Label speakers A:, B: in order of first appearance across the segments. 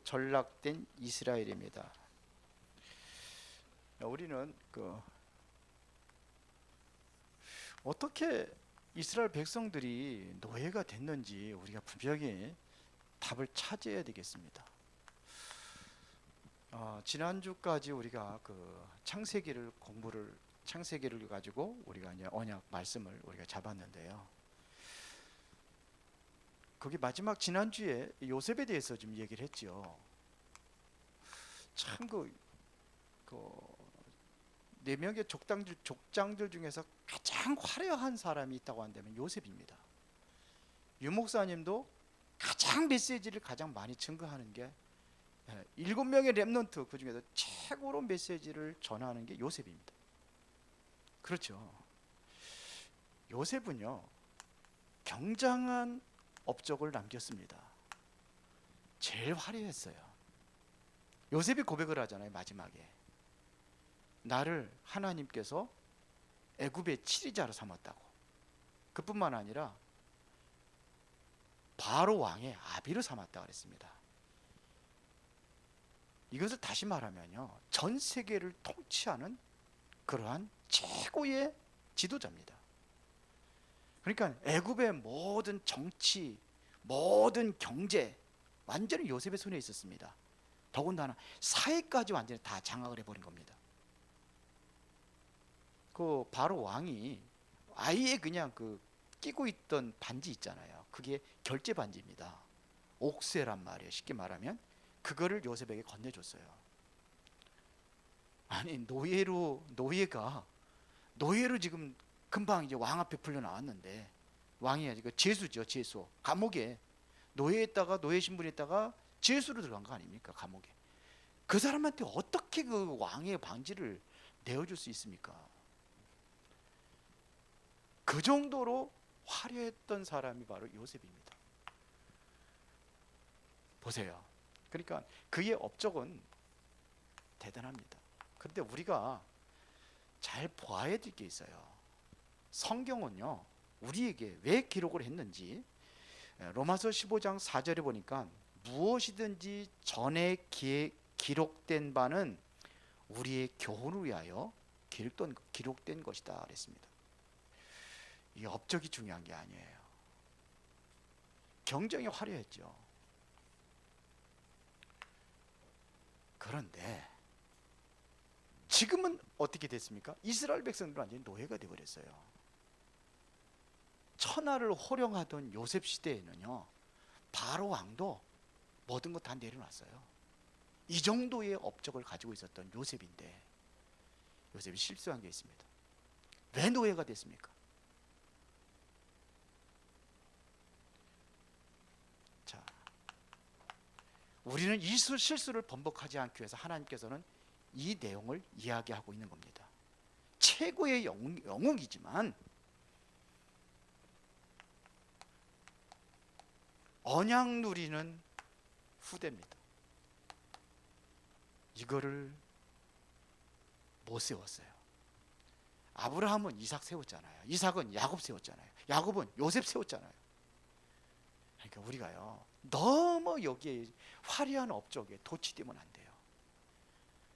A: 전락된 이스라엘입니다. 우리는 어떻게 이스라엘 백성들이 노예가 됐는지 우리가 분명히 답을 찾아야 되겠습니다. 지난주까지 우리가 창세기를 가지고 우리가 이제 언약 말씀을 우리가 잡았는데요. 거기 마지막 지난주에 요셉에 대해서 좀 얘기를 했죠. 참 네 명의 족장들 중에서 가장 화려한 사람이 있다고 한다면 요셉입니다. 유 목사님도 가장 메시지를 가장 많이 증거하는 게 7명의 렘넌트, 그 중에서 최고로 메시지를 전하는 게 요셉입니다. 그렇죠. 요셉은요, 굉장한 업적을 남겼습니다. 제일 화려했어요. 요셉이 고백을 하잖아요. 마지막에 나를 하나님께서 애굽의 치리자로 삼았다고. 그뿐만 아니라 바로 왕의 아비로 삼았다 그랬습니다. 이것을 다시 말하면요, 전 세계를 통치하는 그러한 최고의 지도자입니다. 그러니까 애굽의 모든 정치, 모든 경제 완전히 요셉의 손에 있었습니다. 더군다나 사회까지 완전히 다 장악을 해버린 겁니다. 바로 왕이 아예 그냥 끼고 있던 반지 있잖아요. 그게 결제 반지입니다. 옥새란 말이에요. 쉽게 말하면 그거를 요셉에게 건네줬어요. 아니, 노예로 지금 금방 이제 왕 앞에 풀려 나왔는데, 왕이 죄수죠. 죄수. 감옥에 노예했다가, 노예 신분했다가 죄수로 들어간 거 아닙니까? 감옥에. 그 사람한테 어떻게 그 왕의 반지를 내어줄 수 있습니까? 그 정도로 화려했던 사람이 바로 요셉입니다. 보세요. 그러니까 그의 업적은 대단합니다. 그런데 우리가 잘 보아야 될 게 있어요. 성경은요, 우리에게 왜 기록을 했는지 로마서 15장 4절에 보니까 무엇이든지 전에 기록된 바는 우리의 교훈을 위하여 기록된 것이다 그랬습니다. 이 업적이 중요한 게 아니에요. 경쟁이 화려했죠. 그런데 지금은 어떻게 됐습니까? 이스라엘 백성들은 완전히 노예가 되어버렸어요. 천하를 호령하던 요셉 시대에는요, 바로 왕도 모든 것 다 내려놨어요. 이 정도의 업적을 가지고 있었던 요셉인데 요셉이 실수한 게 있습니다. 왜 노예가 됐습니까? 자, 우리는 이 실수를 번복하지 않기 위해서 하나님께서는 이 내용을 이야기하고 있는 겁니다. 최고의 영웅이지만 언약 누리는 후대입니다. 이거를 못 세웠어요. 아브라함은 이삭 세웠잖아요. 이삭은 야곱 세웠잖아요. 야곱은 요셉 세웠잖아요. 그러니까 우리가요, 너무 여기에 화려한 업적에 도취되면 안 돼요.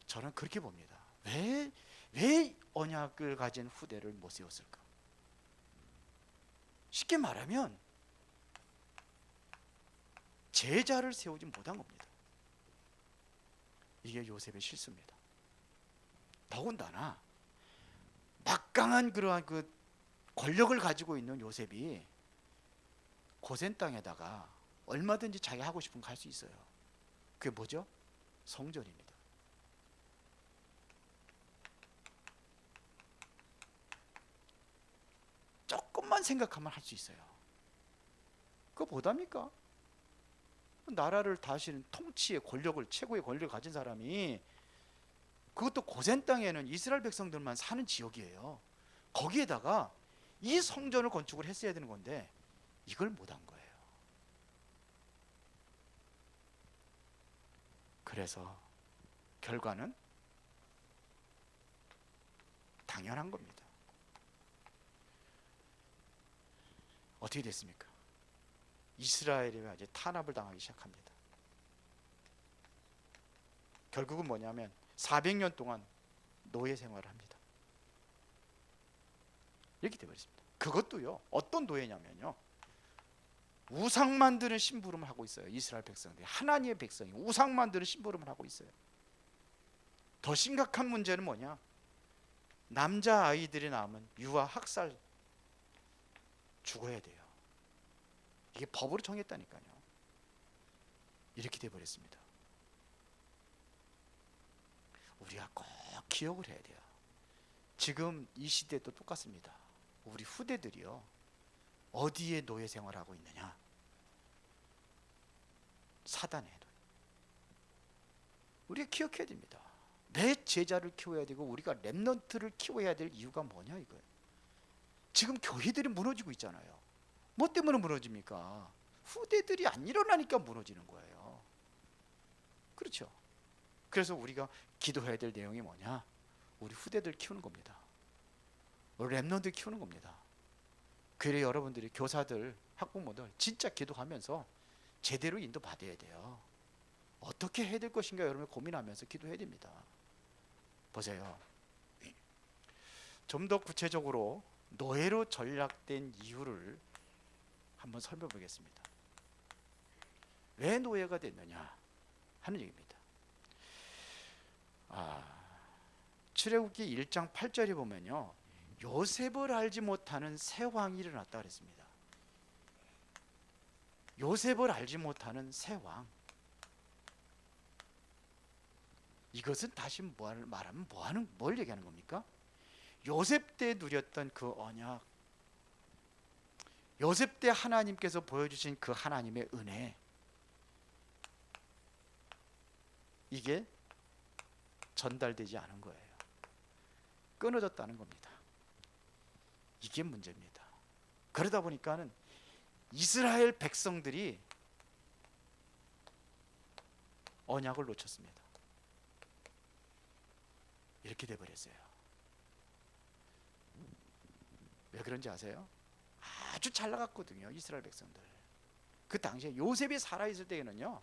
A: 저는 그렇게 봅니다. 왜 언약을 가진 후대를 못 세웠을까? 쉽게 말하면 제자를 세우지 못한 겁니다. 이게 요셉의 실수입니다. 더군다나 막강한 그러한 권력을 가지고 있는 요셉이 고센 땅에다가 얼마든지 자기 하고 싶은 거 할 수 있어요. 그게 뭐죠? 성전입니다. 조금만 생각하면 할 수 있어요. 그거 보답니까? 나라를 다스리는 통치의 권력을, 최고의 권력을 가진 사람이, 그것도 고센 땅에는 이스라엘 백성들만 사는 지역이에요. 거기에다가 이 성전을 건축을 했어야 되는 건데 이걸 못한 거예요. 그래서 결과는 당연한 겁니다. 어떻게 됐습니까? 이스라엘이 이제 탄압을 당하기 시작합니다. 결국은 뭐냐면 400년 동안 노예 생활을 합니다. 이렇게 되어버렸습니다. 그것도요, 어떤 노예냐면요, 우상 만드는 심부름을 하고 있어요. 이스라엘 백성들이, 하나님의 백성이 우상 만드는 심부름을 하고 있어요. 더 심각한 문제는 뭐냐, 남자 아이들이 낳으면 유아 학살, 죽어야 돼요. 이게 법으로 정했다니까요. 이렇게 되어버렸습니다. 우리가 꼭 기억을 해야 돼요. 지금 이 시대도 똑같습니다. 우리 후대들이요, 어디에 노예 생활하고 있느냐? 사단의 노예. 우리가 기억해야 됩니다. 내 제자를 키워야 되고 우리가 렘넌트를 키워야 될 이유가 뭐냐 이거예요. 지금 교회들이 무너지고 있잖아요. 뭐 때문에 무너집니까? 후대들이 안 일어나니까 무너지는 거예요. 그렇죠? 그래서 우리가 기도해야 될 내용이 뭐냐? 우리 후대들 키우는 겁니다. 렘넌트 키우는 겁니다. 그래, 여러분들이 교사들, 학부모들 진짜 기도하면서 제대로 인도 받아야 돼요. 어떻게 해야 될 것인가 여러분 고민하면서 기도해야 됩니다. 보세요. 좀 더 구체적으로 노예로 전락된 이유를 한번 설명해보겠습니다. 왜 노예가 됐느냐 하는 얘기입니다. 출애굽기 1장 8절에 보면요, 요셉을 알지 못하는 새 왕이 일어났다 그랬습니다. 요셉을 알지 못하는 새 왕. 이것은 다시 말하면 뭘 얘기하는 겁니까? 요셉 때 누렸던 그 언약, 요셉 때 하나님께서 보여주신 그 하나님의 은혜, 이게 전달되지 않은 거예요. 끊어졌다는 겁니다. 이게 문제입니다. 그러다 보니까는 이스라엘 백성들이 언약을 놓쳤습니다. 이렇게 돼버렸어요. 왜 그런지 아세요? 아주 잘 나갔거든요, 이스라엘 백성들. 그 당시에 요셉이 살아있을 때에는요,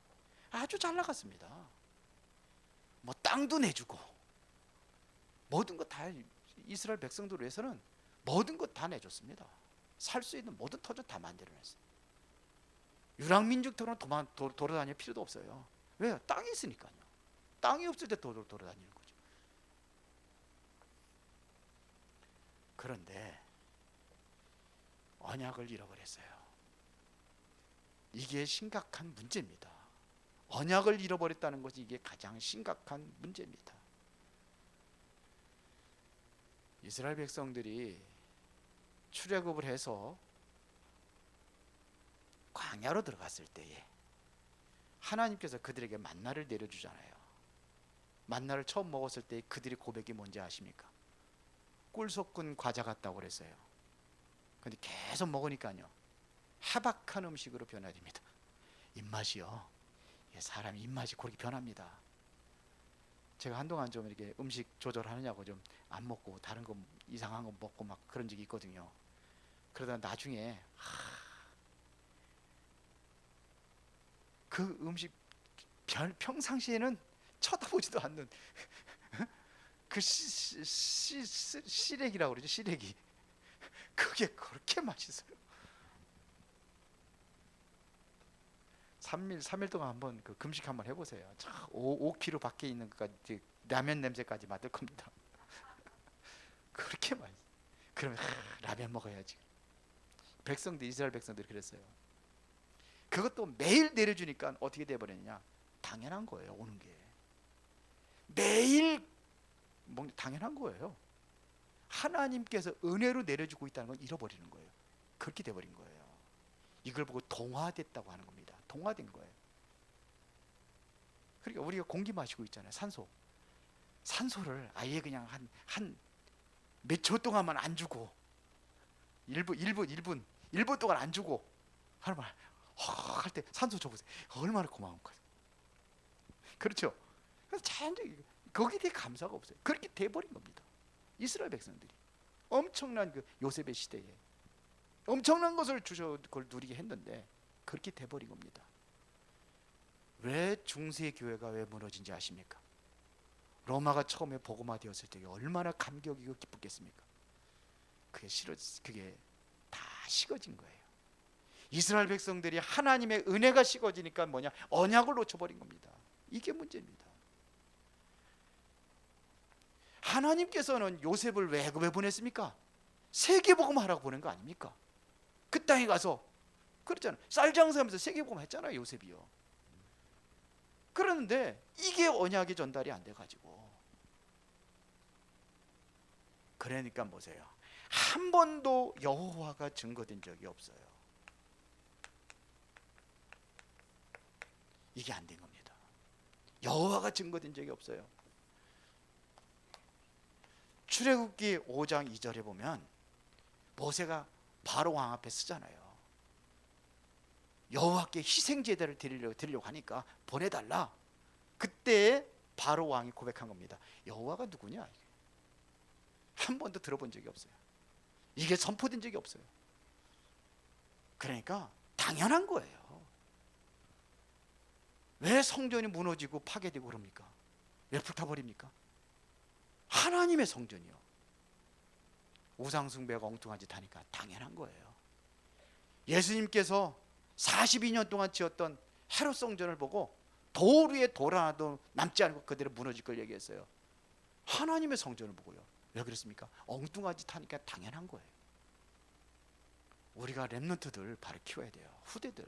A: 아주 잘 나갔습니다. 뭐 땅도 내주고 모든 것 다, 이스라엘 백성들 위해서는 모든 것 다 내줬습니다. 살 수 있는 모든 터전 다 만들어냈어요. 유랑민족처럼 돌아다닐 필요도 없어요. 왜요? 땅이 있으니까요. 땅이 없을 때 돌아다니는 거죠. 그런데 언약을 잃어버렸어요. 이게 심각한 문제입니다. 언약을 잃어버렸다는 것이 이게 가장 심각한 문제입니다. 이스라엘 백성들이 출애굽을 해서 광야로 들어갔을 때에 하나님께서 그들에게 만나를 내려주잖아요. 만나를 처음 먹었을 때 그들의 고백이 뭔지 아십니까? 꿀 섞은 과자 같다고 그랬어요. 근데 계속 먹으니까요, 해박한 음식으로 변화됩니다. 입맛이요, 사람 입맛이 그렇게 변합니다. 제가 한동안 좀 이렇게 음식 조절하느냐고 좀 안 먹고 다른 거 이상한 거 먹고 막 그런 적이 있거든요. 그러다 나중에 그 음식 평상시에는 쳐다보지도 않는 그 시래기라고 그러죠. 시래기. 그게 그렇게 맛있어요. 3일 동안 한번 그 금식 한번 해보세요. 5kg 밖에 있는 것까지, 라면 냄새까지 맡을 겁니다. 그렇게 맛있어요. 그러면 라면 먹어야지. 이스라엘 백성들이 그랬어요. 그것도 매일 내려주니까 어떻게 돼버렸냐, 당연한 거예요. 오는 게 매일 당연한 거예요. 하나님께서 은혜로 내려주고 있다는 걸 잃어버리는 거예요. 그렇게 돼버린 거예요. 이걸 보고 동화됐다고 하는 겁니다. 동화된 거예요. 그러니까 우리가 공기 마시고 있잖아요. 산소를 아예 그냥 한 몇 초 동안만 안 주고, 1분 동안 안 주고 하는 말 할 때 산소 줘보세요. 얼마나 고마운가. 그렇죠? 그래서 자연적인 거기에 대해 감사가 없어요. 그렇게 돼버린 겁니다. 이스라엘 백성들이 엄청난 그 요셉의 시대에 엄청난 것을 주셔 그걸 누리게 했는데 그렇게 돼버린 겁니다. 왜 중세 교회가 왜 무너진지 아십니까? 로마가 처음에 복음화되었을 때 얼마나 감격이고 기쁘겠습니까? 그게 다 식어진 거예요. 이스라엘 백성들이 하나님의 은혜가 식어지니까 뭐냐? 언약을 놓쳐버린 겁니다. 이게 문제입니다. 하나님께서는 요셉을 왜 애굽에 보냈습니까? 세계복음 하라고 보낸 거 아닙니까? 그 땅에 가서 그렇잖아요. 쌀장사하면서 세계복음 했잖아요, 요셉이요. 그러는데 이게 언약의 전달이 안 돼가지고, 그러니까 보세요. 한 번도 여호와가 증거된 적이 없어요. 이게 안 된 겁니다. 여호와가 증거된 적이 없어요. 출애굽기 5장 2절에 보면 모세가 바로 왕 앞에 쓰잖아요. 여호와께 희생 제단을 드리려고 하니까 보내달라. 그때 바로 왕이 고백한 겁니다. 여호와가 누구냐? 한 번도 들어본 적이 없어요. 이게 선포된 적이 없어요. 그러니까 당연한 거예요. 왜 성전이 무너지고 파괴되고 그럽니까? 왜 불타버립니까? 하나님의 성전이요. 우상숭배가 엉뚱한 짓 하니까 당연한 거예요. 예수님께서 42년 동안 지었던 헤롯 성전을 보고 돌 위에 돌 하나도 남지 않고 그대로 무너질 걸 얘기했어요. 하나님의 성전을 보고요. 왜 그랬습니까? 엉뚱한 짓 하니까 당연한 거예요. 우리가 렘넌트들 바로 키워야 돼요. 후대들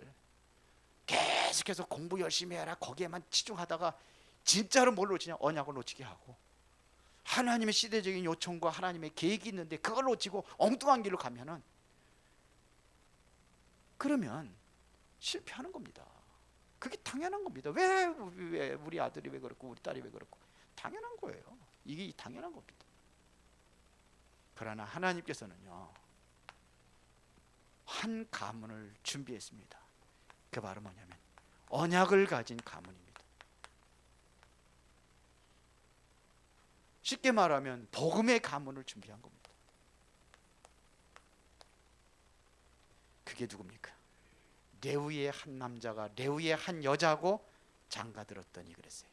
A: 계속해서 공부 열심히 해라 거기에만 치중하다가 진짜로 뭘 놓치냐? 언약을 놓치게 하고, 하나님의 시대적인 요청과 하나님의 계획이 있는데 그걸 놓치고 엉뚱한 길로 가면은, 그러면 실패하는 겁니다. 그게 당연한 겁니다. 왜 우리 아들이 왜 그렇고 우리 딸이 왜 그렇고, 당연한 거예요. 이게 당연한 겁니다. 그러나 하나님께서는요, 한 가문을 준비했습니다. 그 바로 뭐냐면 언약을 가진 가문입니다. 쉽게 말하면 복음의 가문을 준비한 겁니다. 그게 누굽니까? 레위의 한 남자가 레위의 한 여자하고 장가들었더니 그랬어요.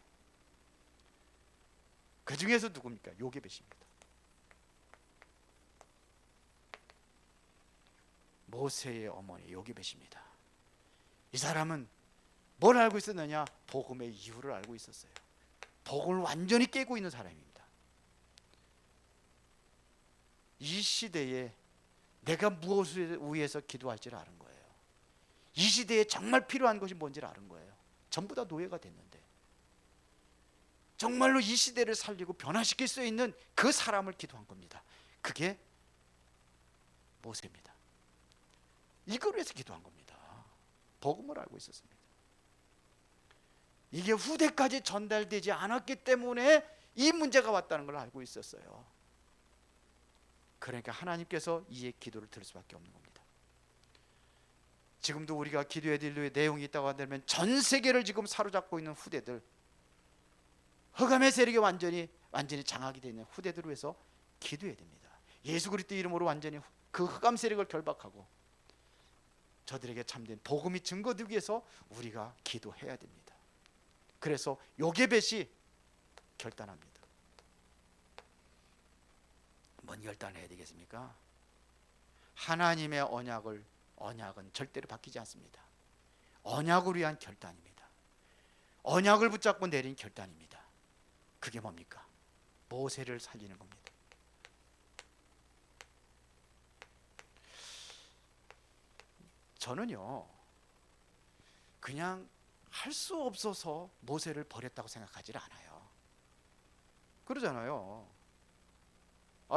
A: 그 중에서 누굽니까? 요게벳입니다. 모세의 어머니 요게벳입니다. 이 사람은 뭘 알고 있었느냐? 복음의 이유를 알고 있었어요. 복음을 완전히 깨고 있는 사람입니다. 이 시대에 내가 무엇을 위해서 기도할지를 아는 거예요. 이 시대에 정말 필요한 것이 뭔지를 아는 거예요. 전부 다 노예가 됐는데 정말로 이 시대를 살리고 변화시킬 수 있는 그 사람을 기도한 겁니다. 그게 모세입니다. 이걸 위해서 기도한 겁니다. 복음을 알고 있었습니다. 이게 후대까지 전달되지 않았기 때문에 이 문제가 왔다는 걸 알고 있었어요. 그러니까 하나님께서 이의 기도를 들을 수밖에 없는 겁니다. 지금도 우리가 기도해야 될 내용이 있다고 한다면 전 세계를 지금 사로잡고 있는 후대들, 흑암의 세력이 완전히 장악이 되어 있는 후대들을 위해서 기도해야 됩니다. 예수 그리스도 이름으로 완전히 그 흑암 세력을 결박하고 저들에게 참된 복음이 증거되기 위해서 우리가 기도해야 됩니다. 그래서 요게벳이 결단합니다. 뭔 결단을 해야 되겠습니까? 하나님의 언약은 절대로 바뀌지 않습니다. 언약을 위한 결단입니다. 언약을 붙잡고 내린 결단입니다. 그게 뭡니까? 모세를 살리는 겁니다. 저는요, 그냥 할 수 없어서 모세를 버렸다고 생각하지 않아요. 그러잖아요.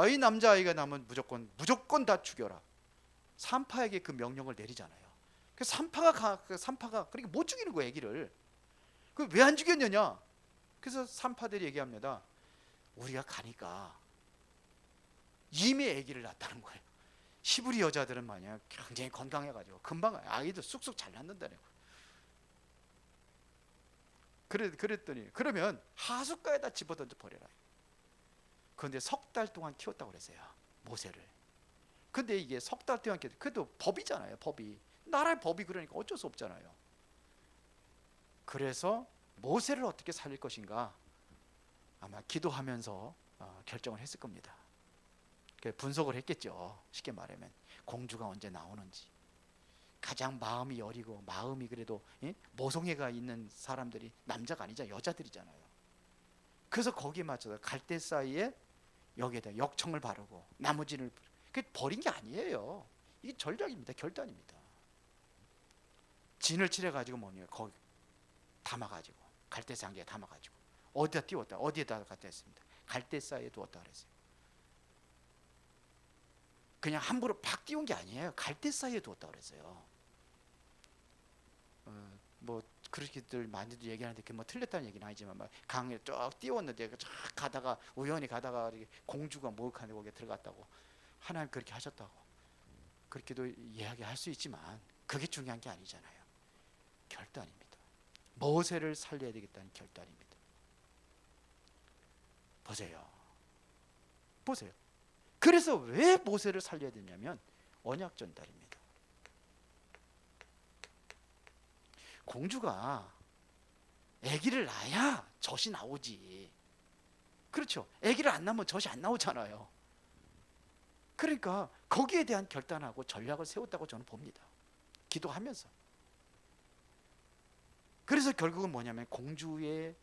A: 이 남자아이가 나면 무조건 다 죽여라. 산파에게 그 명령을 내리잖아요. 그 산파가 그러니까 못 죽이는 거예요, 애기를. 그 왜 안 죽였느냐? 그래서 산파들이 얘기합니다. 우리가 가니까 이미 애기를 낳았다는 거예요. 히브리 여자들은 만약 굉장히 건강해가지고 금방 아이도 쑥쑥 잘 낳는다는 거예요. 그랬더니 그러면 하숫가에다 집어던져 버려라. 그런데 석 달 동안 키웠다고 그랬어요, 모세를. 근데 이게 석 달 동안 키웠, 그래도 법이잖아요, 법이. 나라의 법이. 그러니까 어쩔 수 없잖아요. 그래서 모세를 어떻게 살릴 것인가? 아마 기도하면서 결정을 했을 겁니다. 분석을 했겠죠. 쉽게 말하면 공주가 언제 나오는지. 가장 마음이 여리고 마음이 그래도 모성애가 있는 사람들이 남자가 아니자 여자들이잖아요. 그래서 거기에 맞춰서 갈대 사이에 여기에다 역청을 바르고 나무진을 버린 게 아니에요. 이게 전략입니다. 결단입니다. 진을 칠해가지고 뭐냐 거기 담아가지고 갈대상자에 담아가지고 어디다 띄웠다 어디에다 갖다 했습니다. 갈대 사이에 두었다 그랬어요. 그냥 함부로 팍 띄운 게 아니에요. 갈대 사이에 두었다 그랬어요. 뭐 그렇게들 많이들 얘기하는데 그게 뭐 틀렸다는 얘기는 아니지만 막 강에 쭉 띄웠는데 쫙 가다가 우연히 가다가 공주가 목욕하는 거기에 들어갔다고 하나님 그렇게 하셨다고 그렇게도 이야기할 수 있지만 그게 중요한 게 아니잖아요. 결단입니다. 모세를 살려야 되겠다는 결단입니다. 보세요. 그래서 왜 모세를 살려야 되냐면 언약 전달입니다. 공주가 아기를 낳아야 젖이 나오지. 그렇죠. 아기를 안 낳으면 젖이 안 나오잖아요. 그러니까 거기에 대한 결단하고 전략을 세웠다고 저는 봅니다. 기도하면서. 그래서 결국은 뭐냐면 공주의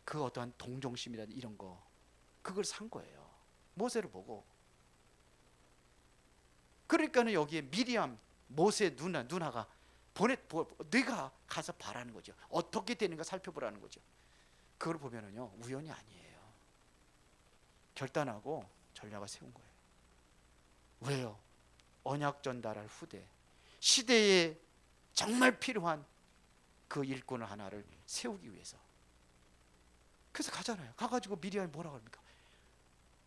A: 그 어떠한 동정심이라든지 이런 거 그걸 산 거예요. 모세를 보고. 그러니까는 여기에 미리암 모세 누나가 네가 가서 봐라는 거죠. 어떻게 되는가 살펴보라는 거죠. 그걸 보면은요 우연이 아니에요. 결단하고 전략을 세운 거예요. 왜요? 언약 전달할 후대 시대에 정말 필요한 그 일꾼을 하나를 세우기 위해서. 그래서 가잖아요. 가가지고 미리암이 뭐라 그럽니까?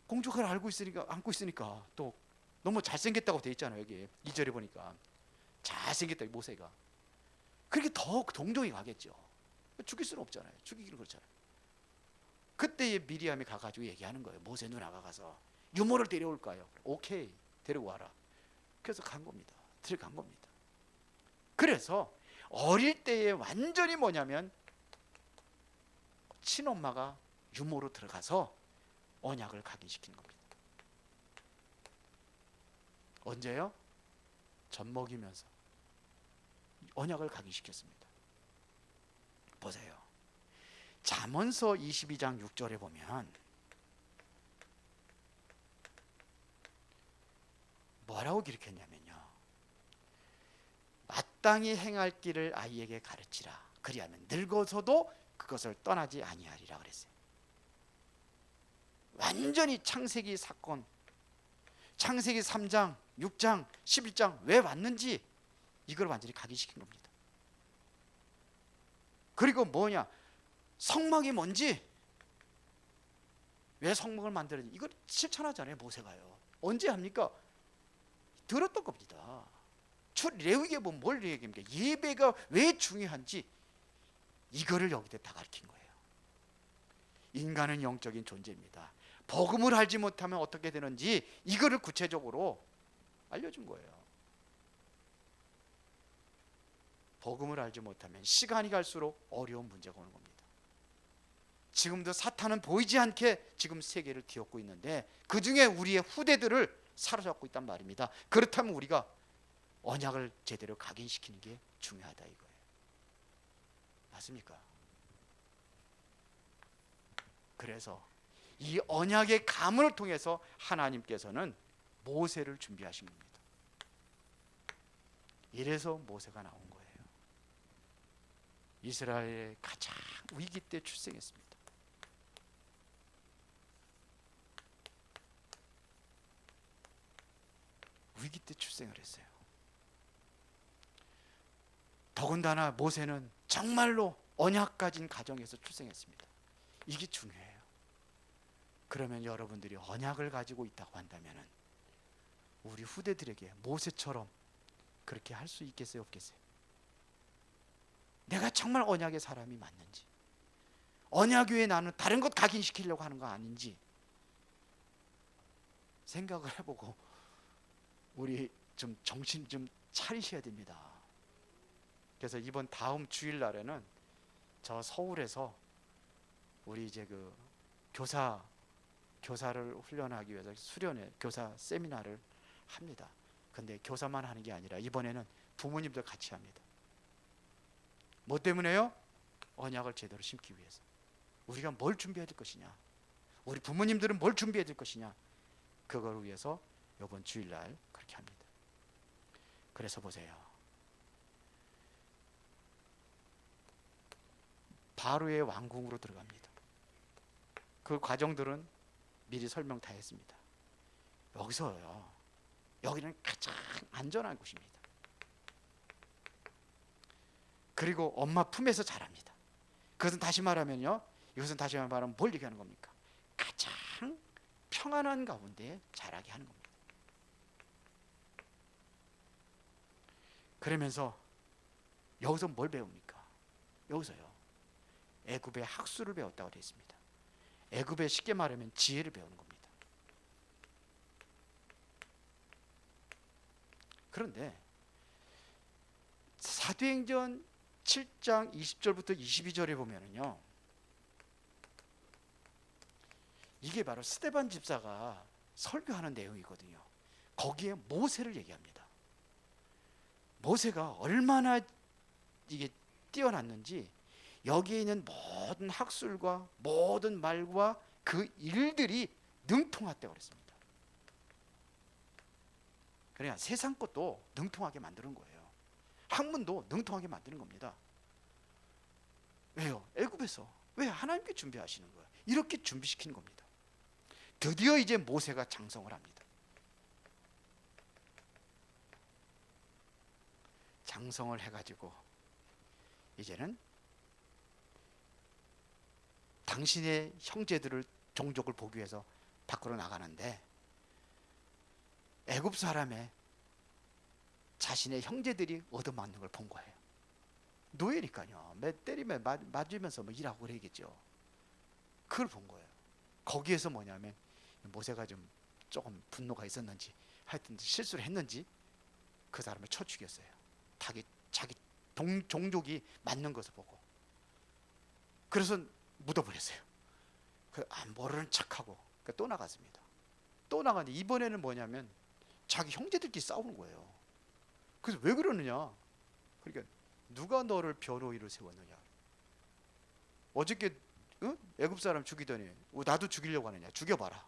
A: 공주가 안고 있으니까 또 너무 잘생겼다고 돼 있잖아요. 여기 2절에 보니까 잘생겼다 모세가. 그렇게 더 동정이 가겠죠. 죽일 수는 없잖아요. 죽이기는 그렇잖아요. 그때에 미리암이 가가지고 얘기하는 거예요. 모세 누나가 가서 유모를 데려올까요? 오케이 데리고 와라. 그래서 간 겁니다. 들어간 겁니다. 그래서 어릴 때에 완전히 뭐냐면 친엄마가 유모로 들어가서 언약을 각인시키는 겁니다. 언제요? 젖 먹이면서 언약을 각인시켰습니다. 보세요. 잠언서 22장 6절에 보면 뭐라고 기록했냐면요. 마땅히 행할 길을 아이에게 가르치라. 그리하면 늙어서도 그것을 떠나지 아니하리라 그랬어요. 완전히 창세기 사건, 창세기 3장, 6장, 11장 왜 왔는지 이걸 완전히 각인시킨 겁니다. 그리고 뭐냐? 성막이 뭔지, 왜 성막을 만들었는지 이걸 실천하잖아요. 모세가요. 언제 합니까? 들었던 겁니다. 레위기에 보면 뭘 얘기합니까? 예배가 왜 중요한지 이거를 여기다 다 가르친 거예요. 인간은 영적인 존재입니다. 복음을 알지 못하면 어떻게 되는지 이거를 구체적으로 알려준 거예요. 복음을 알지 못하면 시간이 갈수록 어려운 문제가 오는 겁니다. 지금도 사탄은 보이지 않게 지금 세계를 뒤엎고 있는데 그 중에 우리의 후대들을 사로잡고 있단 말입니다. 그렇다면 우리가 언약을 제대로 각인시키는 게 중요하다 이거예요. 맞습니까? 그래서 이 언약의 가문을 통해서 하나님께서는 모세를 준비하신 겁니다. 이래서 모세가 나온 거예요. 이스라엘의 가장 위기 때 출생했습니다. 위기 때 출생을 했어요. 더군다나 모세는 정말로 언약 가진 가정에서 출생했습니다. 이게 중요해요. 그러면 여러분들이 언약을 가지고 있다고 한다면 우리 후대들에게 모세처럼 그렇게 할 수 있겠어요, 없겠어요? 내가 정말 언약의 사람이 맞는지, 언약 위에 나는 다른 것 각인시키려고 하는 거 아닌지 생각을 해보고 우리 좀 정신 좀 차리셔야 됩니다. 그래서 이번 다음 주일날에는 저 서울에서 우리 이제 그 교사를 훈련하기 위해서 수련회 교사 세미나를 합니다. 근데 교사만 하는 게 아니라 이번에는 부모님들 같이 합니다. 뭐 때문에요? 언약을 제대로 심기 위해서. 우리가 뭘 준비해야 될 것이냐, 우리 부모님들은 뭘 준비해야 될 것이냐, 그걸 위해서 이번 주일날 그렇게 합니다. 그래서 보세요. 바로의 왕궁으로 들어갑니다. 그 과정들은 미리 설명 다 했습니다. 여기서요, 여기는 가장 안전한 곳입니다. 그리고 엄마 품에서 자랍니다. 그것은 다시 말하면요, 이것은 다시 말하면 뭘 얘기하는 겁니까? 가장 평안한 가운데 자라게 하는 겁니다. 그러면서 여기서 뭘 배웁니까? 여기서요, 애굽의 학술을 배웠다고 되어 있습니다. 애굽의 쉽게 말하면 지혜를 배우는 겁니다. 그런데 사도행전 7장 20절부터 22절에 보면은요, 이게 바로 스데반 집사가 설교하는 내용이거든요. 거기에 모세를 얘기합니다. 모세가 얼마나 이게 뛰어났는지, 여기에 있는 모든 학술과 모든 말과 그 일들이 능통하다고 그랬습니다. 그러니까 세상 것도 능통하게 만드는 거예요. 학문도 능통하게 만드는 겁니다. 왜요? 애굽에서 왜 하나님께 준비하시는 거예요? 이렇게 준비시키는 겁니다. 드디어 이제 모세가 장성을 합니다. 장성을 해가지고 이제는 당신의 형제들을, 종족을 보기 위해서 밖으로 나가는데, 애굽 사람의 자신의 형제들이 얻어맞는 걸 본 거예요. 노예니까요. 때리면 맞으면서 뭐 일하고 그러겠죠. 그걸 본 거예요. 거기에서 뭐냐면 모세가 좀 조금 분노가 있었는지, 하여튼 실수를 했는지 그 사람을 쳐 죽였어요. 자기 종족이 맞는 것을 보고. 그래서 묻어버렸어요. 모르는 척하고 또 나갔습니다. 또 나가는데 이번에는 뭐냐면 자기 형제들끼리 싸우는 거예요. 그래서 왜 그러느냐? 그러니까 누가 너를 변호인으로 세웠느냐? 어저께 애굽 사람 죽이더니 나도 죽이려고 하느냐? 죽여봐라.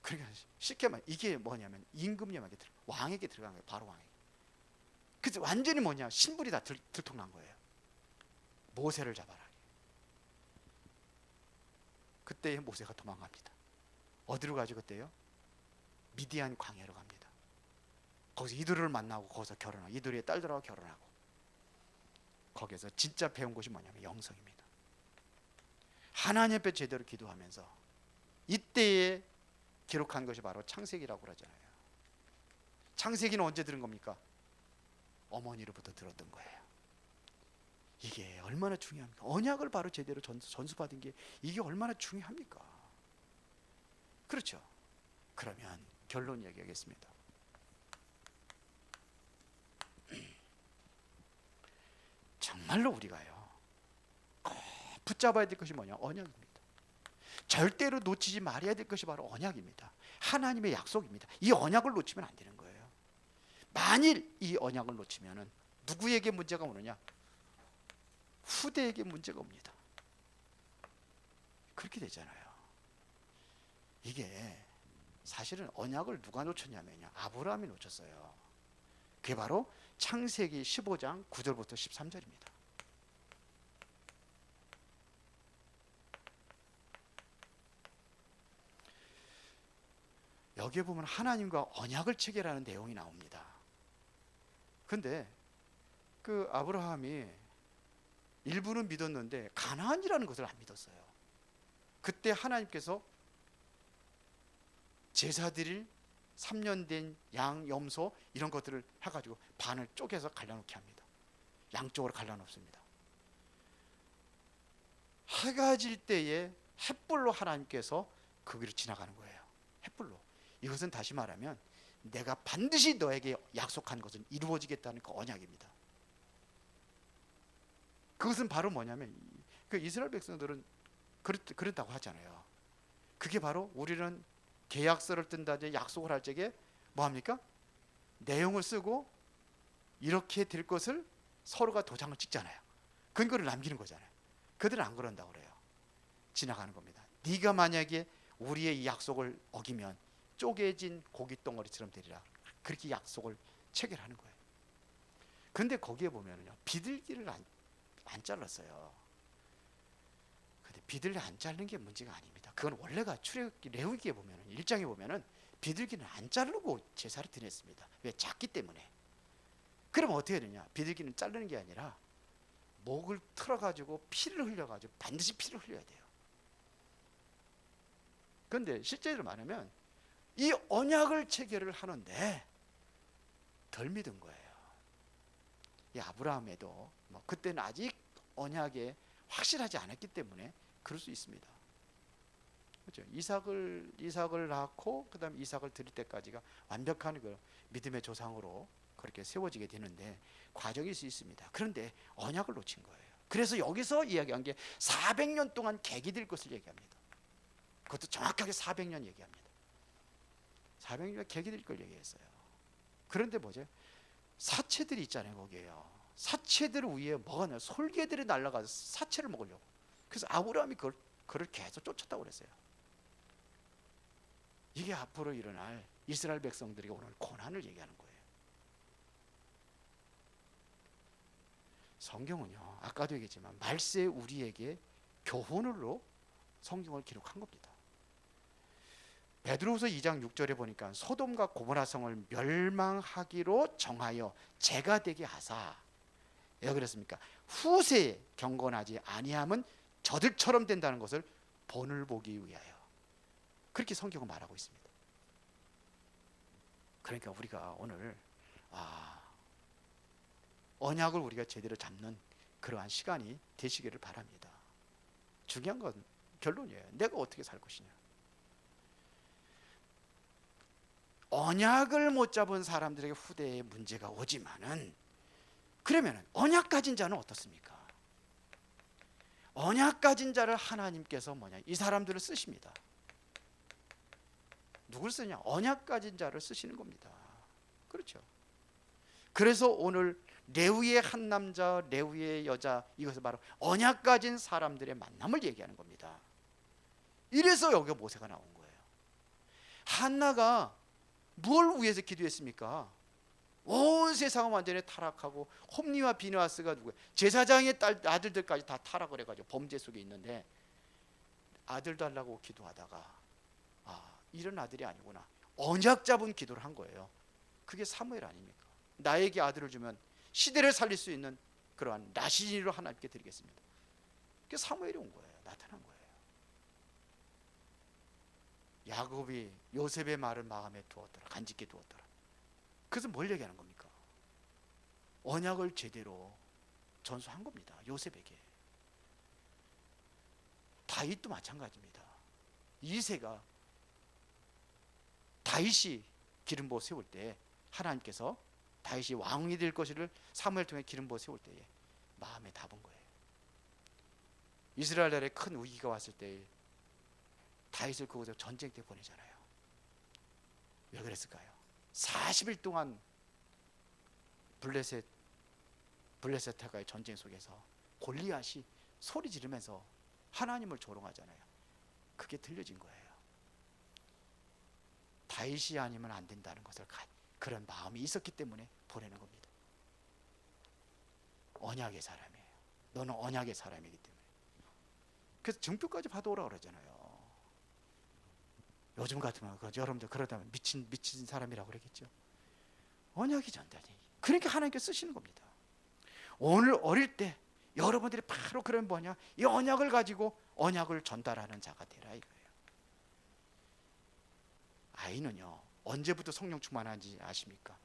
A: 그러니까 쉽게 말하면 이게 뭐냐면 임금님에게 왕에게 들어간 거예요. 바로 왕에게. 그래서 완전히 뭐냐, 신분이 다 들통난 거예요. 모세를 잡아라. 그때 모세가 도망갑니다. 어디로 가죠 그때요? 미디안 광야로 갑니다. 거기서 이드로를 만나고 거기서 결혼하고, 이드로의 딸들하고 결혼하고, 거기서 진짜 배운 것이 뭐냐면 영성입니다. 하나님 앞에 제대로 기도하면서 이때에 기록한 것이 바로 창세기라고 그러잖아요. 창세기는 언제 들은 겁니까? 어머니로부터 들었던 거예요. 이게 얼마나 중요합니까? 언약을 바로 제대로 전수받은 게 이게 얼마나 중요합니까? 그렇죠. 그러면 결론 얘기하겠습니다. 정말로 우리가요, 꼭 붙잡아야 될 것이 뭐냐? 언약입니다. 절대로 놓치지 말아야 될 것이 바로 언약입니다. 하나님의 약속입니다. 이 언약을 놓치면 안 되는 거예요. 만일 이 언약을 놓치면은 누구에게 문제가 오느냐? 후대에게 문제가 옵니다. 그렇게 되잖아요. 이게 사실은 언약을 누가 놓쳤냐면요, 아브라함이 놓쳤어요. 그게 바로 창세기 15장 9절부터 13절입니다. 여기에 보면 하나님과 언약을 체결하는 내용이 나옵니다. 근데 그 아브라함이 일부는 믿었는데 가나안이라는 것을 안 믿었어요. 그때 하나님께서 제사 드릴 3년 된 양, 염소 이런 것들을 해가지고 반을 쪼개서 갈라놓게 합니다. 양쪽으로 갈라놓습니다. 해가 질 때에 햇불로 하나님께서 그 위로 지나가는 거예요. 햇불로. 이것은 다시 말하면 내가 반드시 너에게 약속한 것은 이루어지겠다는 그 언약입니다. 그것은 바로 뭐냐면 그 이스라엘 백성들은 그런다고 하잖아요. 그게 바로 우리는 계약서를 뜬다든지 약속을 할 적에 뭐합니까? 내용을 쓰고 이렇게 될 것을 서로가 도장을 찍잖아요. 근거를 남기는 거잖아요. 그들은 안 그런다고 그래요. 지나가는 겁니다. 네가 만약에 우리의 이 약속을 어기면 쪼개진 고기 덩어리처럼 되리라. 그렇게 약속을 체결하는 거예요. 근데 거기에 보면요, 비둘기를 안 잘랐어요. 근데 비둘기 안 자르는 게 문제가 아닙니다. 그건 원래가 출애굽기 레위기에 보면은 1장에 보면은 비둘기는 안 자르고 제사를 드렸습니다. 왜? 작기 때문에. 그러면 어떻게 되냐? 비둘기는 자르는 게 아니라 목을 틀어가지고 피를 흘려가지고 반드시 피를 흘려야 돼요. 그런데 실제로 말하면 이 언약을 체결을 하는데 덜 믿은 거예요. 이 아브라함에도 뭐 그때는 아직 언약에 확실하지 않았기 때문에 그럴 수 있습니다. 그렇죠? 이삭을 낳고 그다음 이삭을 드릴 때까지가 완벽한 그 믿음의 조상으로 그렇게 세워지게 되는데 과정이 있습니다. 그런데 언약을 놓친 거예요. 그래서 여기서 이야기한 게 400년 동안 객이 될 것을 얘기합니다. 그것도 정확하게 400년 얘기합니다. 400년 객이 될 걸 얘기했어요. 그런데 뭐죠? 사체들이 있잖아요. 거기에요. 사체들 위에 뭐가 나요? 솔개들이 날아가서 사체를 먹으려고. 그래서 아브라함이 그걸 계속 쫓았다고 그랬어요. 이게 앞으로 일어날 이스라엘 백성들에게 오늘 고난을 얘기하는 거예요. 성경은요, 아까도 얘기했지만 말세 우리에게 교훈으로 성경을 기록한 겁니다. 베드로후서 2장 6절에 보니까 소돔과 고모라 성을 멸망하기로 정하여 재가 되게 하사, 왜 그랬습니까? 후세에 경건하지 아니함은 저들처럼 된다는 것을 본을 보기 위하여. 그렇게 성경은 말하고 있습니다. 그러니까 우리가 오늘 언약을 우리가 제대로 잡는 그러한 시간이 되시기를 바랍니다. 중요한 건 결론이에요. 내가 어떻게 살 것이냐. 언약을 못 잡은 사람들에게 후대에 문제가 오지만은, 그러면 언약 가진 자는 어떻습니까? 언약 가진 자를 하나님께서 이 사람들을 쓰십니다. 누굴 쓰냐? 언약 가진 자를 쓰시는 겁니다. 그렇죠. 그래서 오늘 레위의 한 남자, 레위의 여자, 이것을 바로 언약 가진 사람들의 만남을 얘기하는 겁니다. 이래서 여기 모세가 나온 거예요. 한나가 뭘 위해서 기도했습니까? 온 세상은 완전히 타락하고 홈리와 비느하스가 누구예요? 제사장의 아들들까지 다 타락을 해가지고 범죄 속에 있는데 아들 달라고 기도하다가 이런 아들이 아니구나, 언약 잡은 기도를 한 거예요. 그게 사무엘 아닙니까? 나에게 아들을 주면 시대를 살릴 수 있는 그러한 나시인으로 하나님께 드리겠습니다. 그게 사무엘이 온 거예요. 나타난 거예요. 야곱이 요셉의 말을 마음에 두었더라, 간직히 두었더라. 그래서 뭘 얘기하는 겁니까? 언약을 제대로 전수한 겁니다. 요셉에게. 다윗도 마찬가지입니다. 이새가 다윗이 기름 부어 세울 때 하나님께서 다윗이 왕이 될 것을 사무엘 통해 기름 부어 세울 때에 마음에 담은 거예요. 이스라엘 나라에 큰 위기가 왔을 때 다윗을 그곳에 전쟁 때 보내잖아요. 왜 그랬을까요? 40일 동안 블레셋과의 전쟁 속에서 골리앗이 소리 지르면서 하나님을 조롱하잖아요. 그게 들려진 거예요. 다윗이 아니면 안 된다는 것을 그런 마음이 있었기 때문에 보내는 겁니다. 언약의 사람이에요. 너는 언약의 사람이기 때문에. 그래서 증표까지 받아오라 그러잖아요. 요즘 같으면 여러분들 그러다면 미친 사람이라고 그러겠죠. 언약이 전달이. 그러니까 하나님께 쓰시는 겁니다. 오늘 어릴 때 여러분들이 바로 그런 뭐냐, 이 언약을 가지고 언약을 전달하는 자가 되라 이거예요. 아이는요, 언제부터 성령 충만한지 아십니까?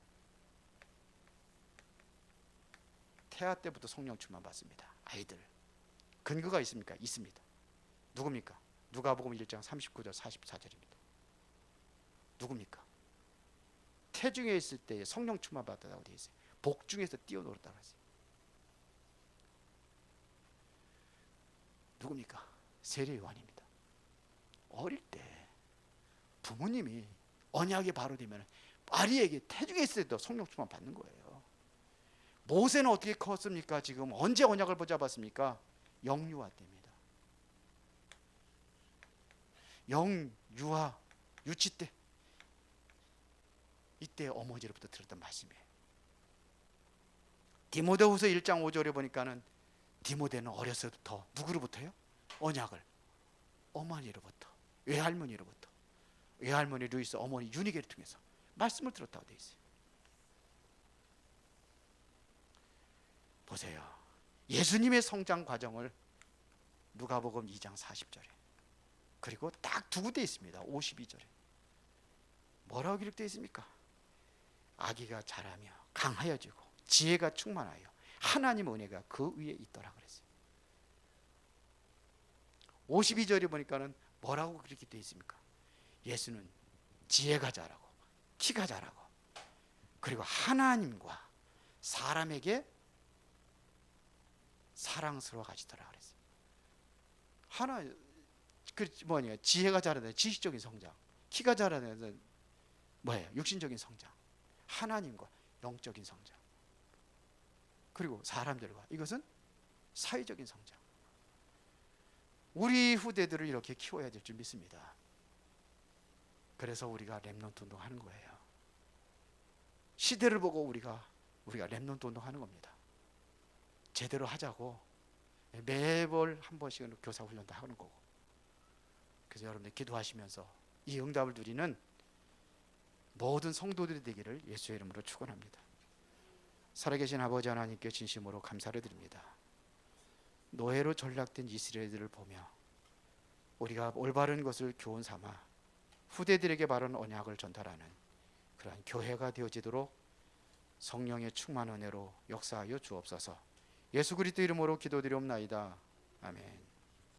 A: 태아 때부터 성령 충만 받습니다. 아이들. 근거가 있습니까? 있습니다. 누굽니까? 누가복음 1장 39절 44절입니다. 누굽니까? 태중에 있을 때 성령 충만 받았다고 되어 있어요. 복중에서 뛰어놀았다고 했어요. 누굽니까? 세례요한입니다. 어릴 때 부모님이 언약이 바로 되면 마리에게 태중에 있을 때도 성령 충만 받는 거예요. 모세는 어떻게 컸습니까? 지금 언제 언약을 붙잡았습니까? 영유아 때입니다. 영유아 유치 때, 이때 어머니로부터 들었던 말씀이에요. 디모데후서 1장 5절에 보니까는 디모데는 어렸을 때부터 누구로부터요? 언약을 어머니로부터, 외할머니로부터, 외할머니 루이스, 어머니 유니게를 통해서 말씀을 들었다고 되어 있어요. 보세요. 예수님의 성장 과정을 누가복음 2장 40절에, 그리고 딱 두 군데 있습니다. 52절에 뭐라고 기록되어 있습니까? 아기가 자라며 강하여지고 지혜가 충만하여 하나님 은혜가 그 위에 있더라 그랬어요. 52절에 보니까는 뭐라고 그렇게 되어 있습니까? 예수는 지혜가 자라고 키가 자라고 그리고 하나님과 사람에게 사랑스러워 가시더라 그랬어요. 하나 그 뭐냐, 지혜가 자라는 지식적인 성장, 키가 자라는 뭐예요? 육신적인 성장, 하나님과 영적인 성장, 그리고 사람들과 이것은 사회적인 성장. 우리 후대들을 이렇게 키워야 될 줄 믿습니다. 그래서 우리가 렘넌트 운동하는 거예요. 시대를 보고 우리가 렘넌트 운동하는 겁니다. 제대로 하자고 매월 한 번씩은 교사 훈련도 하는 거고. 그래서 여러분들 기도하시면서 이 응답을 누리는 모든 성도들이 되기를 예수의 이름으로 축원합니다. 살아계신 아버지 하나님께 진심으로 감사를 드립니다. 노예로 전락된 이스라엘들을 보며 우리가 올바른 것을 교훈 삼아 후대들에게 바른 언약을 전달하는 그러한 교회가 되어지도록 성령의 충만 은혜로 역사하여 주옵소서. 예수 그리스도 이름으로 기도드리옵나이다. 아멘.